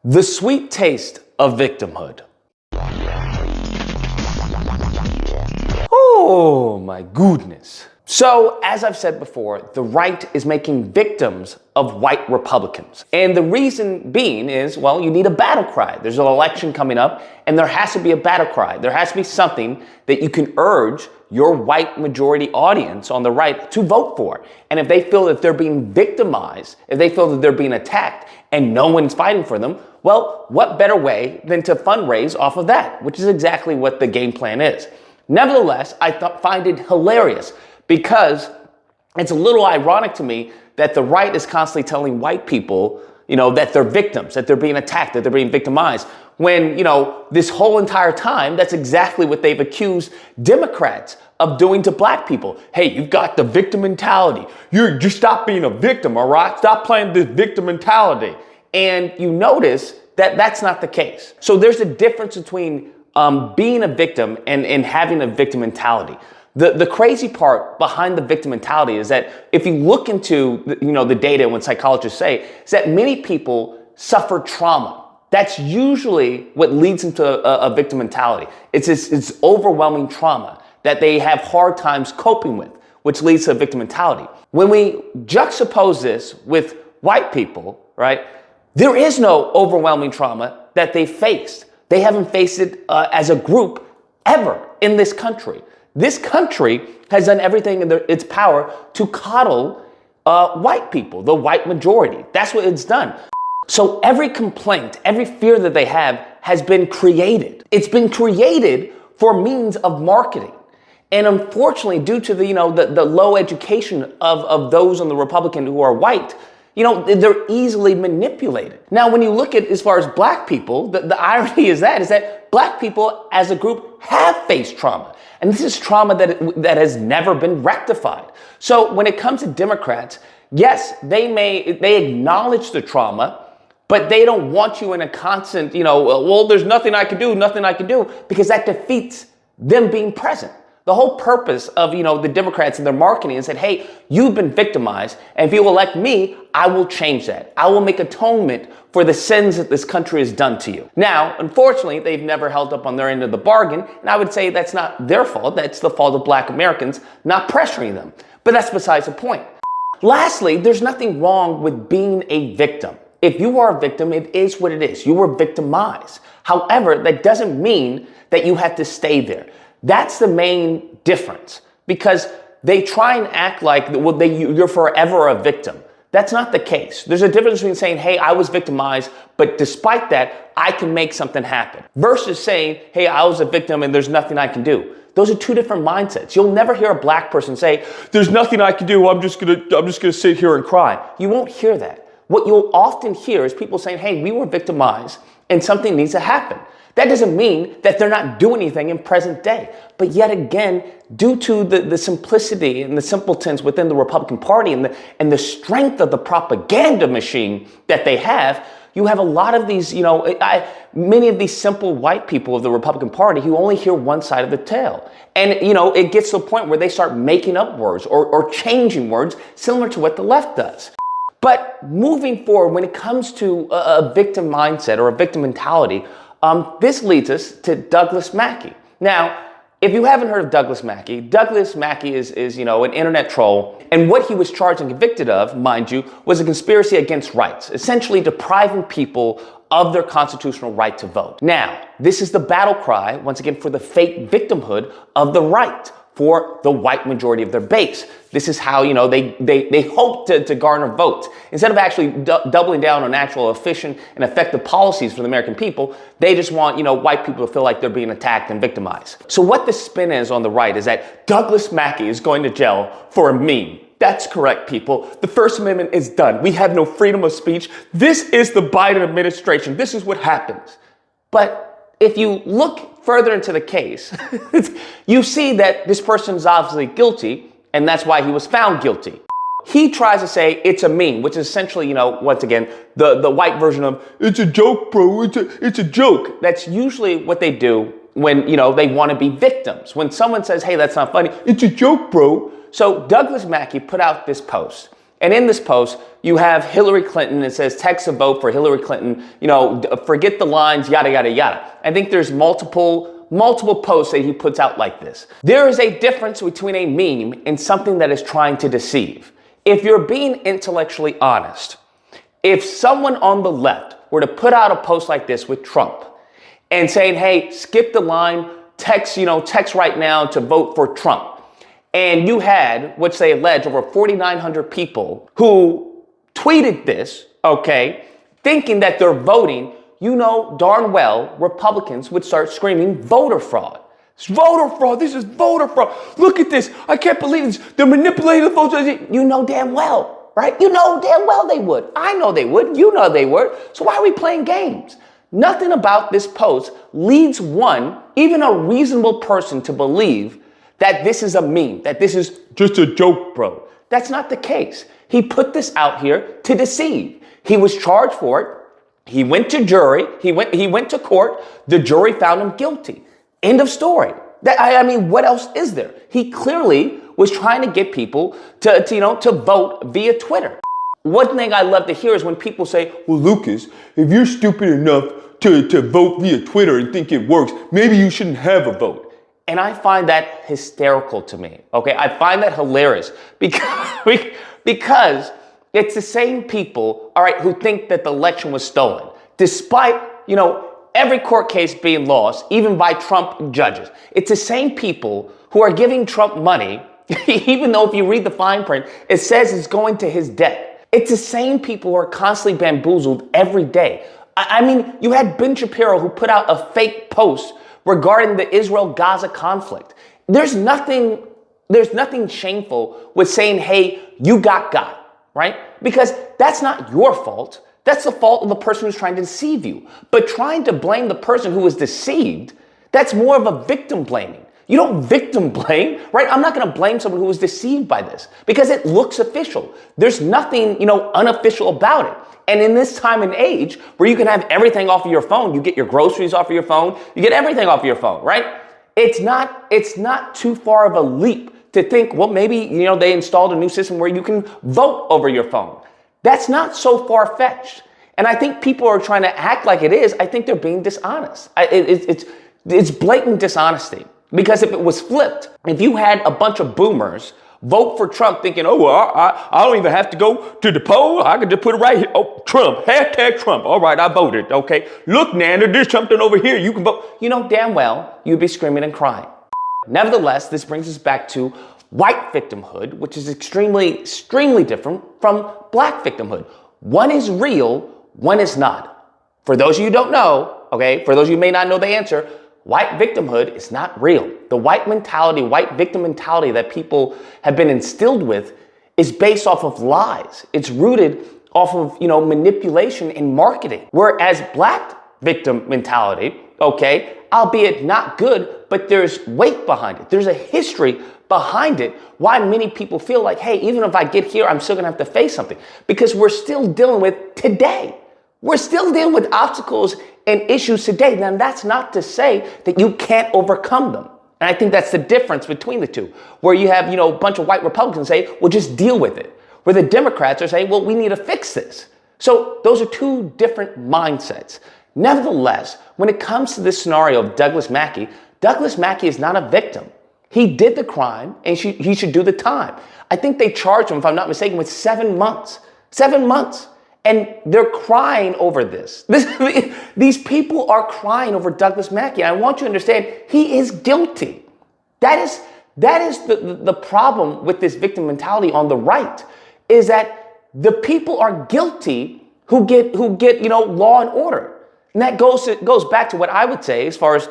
The sweet taste of victimhood. Oh my goodness. So, as I've said before, the right is making victims of white Republicans. And the reason being is, well, you need a battle cry. There's an election coming up, and there has to be a battle cry. There has to be something that you can urge your white majority audience on the right to vote for. And if they feel that they're being victimized, if they feel that they're being attacked and no one's fighting for them, well, what better way than to fundraise off of that, which is exactly what the game plan is. Nevertheless, I find it hilarious because it's a little ironic to me that the right is constantly telling white people, that they're victims, that they're being attacked, that they're being victimized, when, this whole entire time, that's exactly what they've accused Democrats of doing to black people. Hey, you've got the victim mentality. You just stop being a victim, all right? Stop playing this victim mentality. And you notice that that's not the case. So there's a difference between being a victim and having a victim mentality. The crazy part behind the victim mentality is that if you look into the data, when psychologists say, is that many people suffer trauma. That's usually what leads into a victim mentality. It's overwhelming trauma that they have hard times coping with, which leads to a victim mentality. When we juxtapose this with white people, right, there is no overwhelming trauma that they faced. They haven't faced it as a group ever in this country. This country has done everything in its power to coddle white people, the white majority. That's what it's done. So every complaint, every fear that they have has been created. It's been created for means of marketing. And unfortunately, due to the low education of those on the Republican who are white, they're easily manipulated. Now, when you look at as far as black people, the irony is that black people as a group have faced trauma. And this is trauma that has never been rectified. So when it comes to Democrats, yes, they acknowledge the trauma, but they don't want you in a constant, well, there's nothing I can do, because that defeats them being present. The whole purpose of, the Democrats and their marketing is that, hey, you've been victimized, and if you elect me, I will change that. I will make atonement for the sins that this country has done to you. Now, unfortunately, they've never held up on their end of the bargain, and I would say that's not their fault. That's the fault of black Americans not pressuring them. But that's besides the point. Lastly, there's nothing wrong with being a victim. If you are a victim, it is what it is. You were victimized. However, that doesn't mean that you have to stay there. That's the main difference, because they try and act like, well, you're forever a victim. That's not the case. There's a difference between saying, hey, I was victimized, but despite that, I can make something happen, versus saying, hey, I was a victim and there's nothing I can do. Those are two different mindsets. You'll never hear a black person say, there's nothing I can do. I'm just gonna sit here and cry. You won't hear that. What you'll often hear is people saying, hey, we were victimized and something needs to happen. That doesn't mean that they're not doing anything in present day. But yet again, due to the simplicity and the simpletons within the Republican Party and the strength of the propaganda machine that they have, you have a lot of these, many of these simple white people of the Republican Party who only hear one side of the tale. And, it gets to a point where they start making up words or changing words similar to what the left does. But moving forward, when it comes to a victim mindset or a victim mentality, this leads us to Douglas Mackey. Now, if you haven't heard of Douglas Mackey is an internet troll. And what he was charged and convicted of, mind you, was a conspiracy against rights, essentially depriving people of their constitutional right to vote. Now, this is the battle cry, once again, for the fake victimhood of the right, for the white majority of their base. This is how, they hope to garner votes. Instead of actually doubling down on actual efficient and effective policies for the American people, they just want, white people to feel like they're being attacked and victimized. So what the spin is on the right is that Douglas Mackey is going to jail for a meme. That's correct, people. The First Amendment is done. We have no freedom of speech. This is the Biden administration. This is what happens. But if you look further into the case, you see that this person is obviously guilty, and that's why he was found guilty. He tries to say it's a meme, which is essentially, once again, the white version of, it's a joke, bro, it's a joke. That's usually what they do when, they want to be victims. When someone says, hey, that's not funny, it's a joke, bro. So Douglas Mackey put out this post, And in this post, you have Hillary Clinton. It says, text a vote for Hillary Clinton. Forget the lines, yada, yada, yada. I think there's multiple posts that he puts out like this. There is a difference between a meme and something that is trying to deceive. If you're being intellectually honest, if someone on the left were to put out a post like this with Trump and saying, hey, skip the line, text right now to vote for Trump. And you had, which they allege, over 4,900 people who tweeted this, okay, thinking that they're voting, darn well, Republicans would start screaming voter fraud. It's voter fraud. This is voter fraud. Look at this. I can't believe this. They're manipulating the votes. You know damn well, right? You know damn well they would. I know they would. You know they would. So why are we playing games? Nothing about this post leads even a reasonable person to believe that this is a meme, that this is just a joke, bro. That's not the case. He put this out here to deceive. He was charged for it. He went to jury. He went to court. The jury found him guilty. End of story. What else is there? He clearly was trying to get people to vote via Twitter. One thing I love to hear is when people say, well, Lucas, if you're stupid enough to vote via Twitter and think it works, maybe you shouldn't have a vote. And I find that hysterical to me. Okay, I find that hilarious because it's the same people, all right, who think that the election was stolen, despite, every court case being lost, even by Trump judges. It's the same people who are giving Trump money, even though if you read the fine print, it says it's going to his debt. It's the same people who are constantly bamboozled every day. You had Ben Shapiro who put out a fake post regarding the Israel-Gaza conflict. There's nothing shameful with saying, hey, you got, right? Because that's not your fault. That's the fault of the person who's trying to deceive you. But trying to blame the person who was deceived, that's more of a victim blaming. You don't victim blame, right? I'm not going to blame someone who was deceived by this because it looks official. There's nothing, unofficial about it. And in this time and age where you can have everything off of your phone, you get your groceries off of your phone, you get everything off of your phone, right? It's not too far of a leap to think, well, maybe, they installed a new system where you can vote over your phone. That's not so far-fetched. And I think people are trying to act like it is. I think they're being dishonest. It's blatant dishonesty. Because if it was flipped, if you had a bunch of boomers vote for Trump thinking, oh, well, I don't even have to go to the poll. I can just put it right here. Oh, Trump, hashtag Trump. All right, I voted. Okay. Look, Nana, there's something over here. You can vote. Damn well, you'd be screaming and crying. Nevertheless, this brings us back to white victimhood, which is extremely, extremely different from black victimhood. One is real, one is not. For those of you who don't know, okay, for those of you who may not know the answer, white victimhood is not real. The white mentality, white victim mentality that people have been instilled with is based off of lies. It's rooted off of, manipulation and marketing. Whereas black victim mentality, okay, albeit not good, but there's weight behind it. There's a history behind it. Why many people feel like, hey, even if I get here, I'm still gonna have to face something. Because we're still dealing with today. We're still dealing with obstacles and issues today. Now, that's not to say that you can't overcome them. And I think that's the difference between the two, where you have, a bunch of white Republicans say, well, just deal with it. Where the Democrats are saying, well, we need to fix this. So those are two different mindsets. Nevertheless, when it comes to this scenario of Douglas Mackey is not a victim. He did the crime and he should do the time. I think they charged him, if I'm not mistaken, with 7 months. 7 months. And they're crying over this. These people are crying over Douglas Mackey. I want you to understand, he is guilty. That is the problem with this victim mentality on the right, is that the people are guilty who get law and order. And that goes back to what I would say as far as,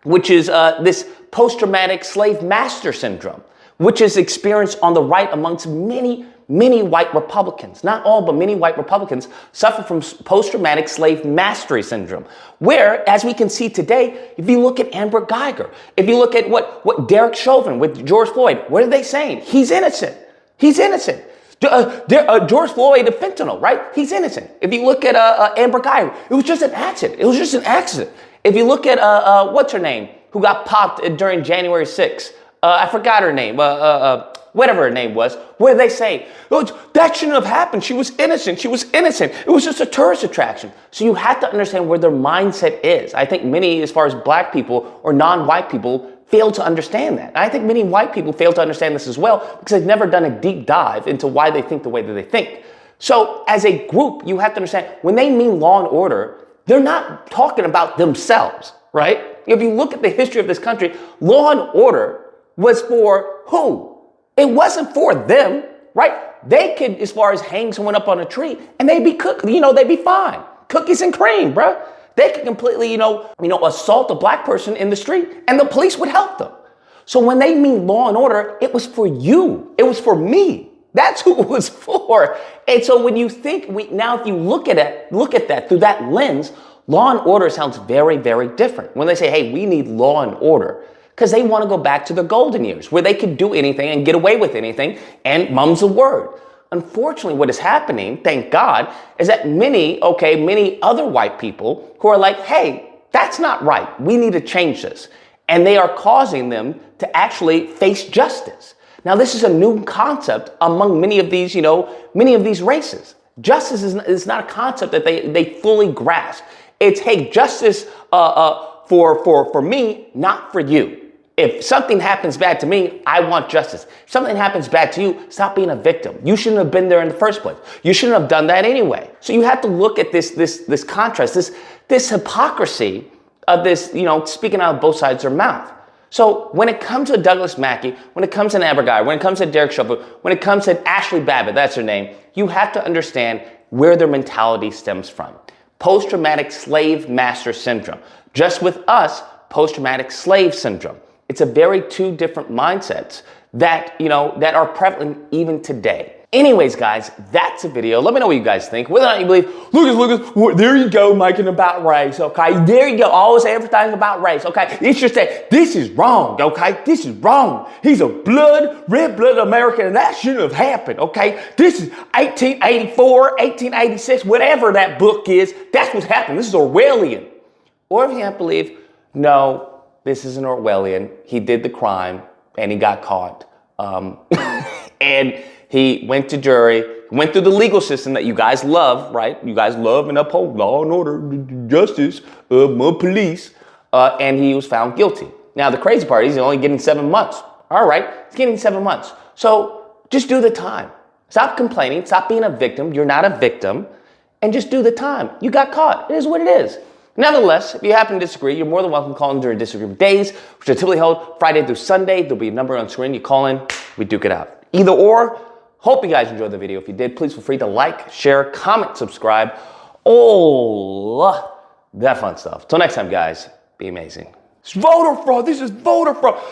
which is this post-traumatic slave master syndrome, which is experienced on the right amongst many white Republicans. Not all, but many white Republicans suffer from post-traumatic slave mastery syndrome, where, as we can see today, if you look at Amber Geiger, if you look at what Derek Chauvin with George Floyd, what are they saying? He's innocent. He's innocent. George Floyd, the fentanyl, right? He's innocent. If you look at Amber Geiger, it was just an accident. It was just an accident. If you look at, what's her name, who got popped during January 6th, I forgot her name. whatever her name was, where they say, oh, that shouldn't have happened. She was innocent. She was innocent. It was just a tourist attraction. So you have to understand where their mindset is. I think many, as far as black people or non-white people, fail to understand that. And I think many white people fail to understand this as well because they've never done a deep dive into why they think the way that they think. So as a group, you have to understand when they mean law and order, they're not talking about themselves, right? If you look at the history of this country, law and order was for who? It wasn't for them, right? They could, as far as hang someone up on a tree and they'd be they'd be fine. Cookies and cream, bruh. They could completely, assault a black person in the street and the police would help them. So when they mean law and order, it was for you. It was for me. That's who it was for. And so when you think, if you look at that through that lens, law and order sounds very, very different. When they say, hey, we need law and order, because they want to go back to the golden years where they could do anything and get away with anything and mum's the word. Unfortunately, what is happening, thank God, is that many other white people who are like, hey, that's not right. We need to change this. And they are causing them to actually face justice. Now, this is a new concept among many of these races. Justice is not a concept that they fully grasp. It's, hey, justice for me, not for you. If something happens bad to me, I want justice. If something happens bad to you, stop being a victim. You shouldn't have been there in the first place. You shouldn't have done that anyway. So you have to look at this contrast, this hypocrisy of this, speaking out of both sides of their mouth. So when it comes to Douglas Mackey, when it comes to Amber Guy, when it comes to Derek Chauvin, when it comes to Ashley Babbitt, that's her name, you have to understand where their mentality stems from. Post-traumatic slave master syndrome. Just with us, post-traumatic slave syndrome. It's a very two different mindsets that are prevalent even today. Anyways, guys, that's a video. Let me know what you guys think. Whether or not you believe, Lucas, there you go, making about race, okay? There you go, always advertising about race, okay? It's just that this is wrong, okay? This is wrong. He's a red-blooded American, and that shouldn't have happened, okay? This is 1884, 1886, whatever that book is, that's what's happened. This is Orwellian. Or if you can't believe, no, this isn't Orwellian. He did the crime and he got caught. And he went to jury, went through the legal system that you guys love, right? You guys love and uphold law and order, justice, police, and he was found guilty. Now, the crazy part is he's only getting 7 months. All right, he's getting 7 months. So just do the time. Stop complaining. Stop being a victim. You're not a victim. And just do the time. You got caught. It is what it is. Nevertheless, if you happen to disagree, you're more than welcome to call in during disagreement days, which are typically held Friday through Sunday. There'll be a number on screen. You call in, we duke it out. Either or, hope you guys enjoyed the video. If you did, please feel free to like, share, comment, subscribe, all that fun stuff. Till next time, guys, be amazing. It's voter fraud. This is voter fraud.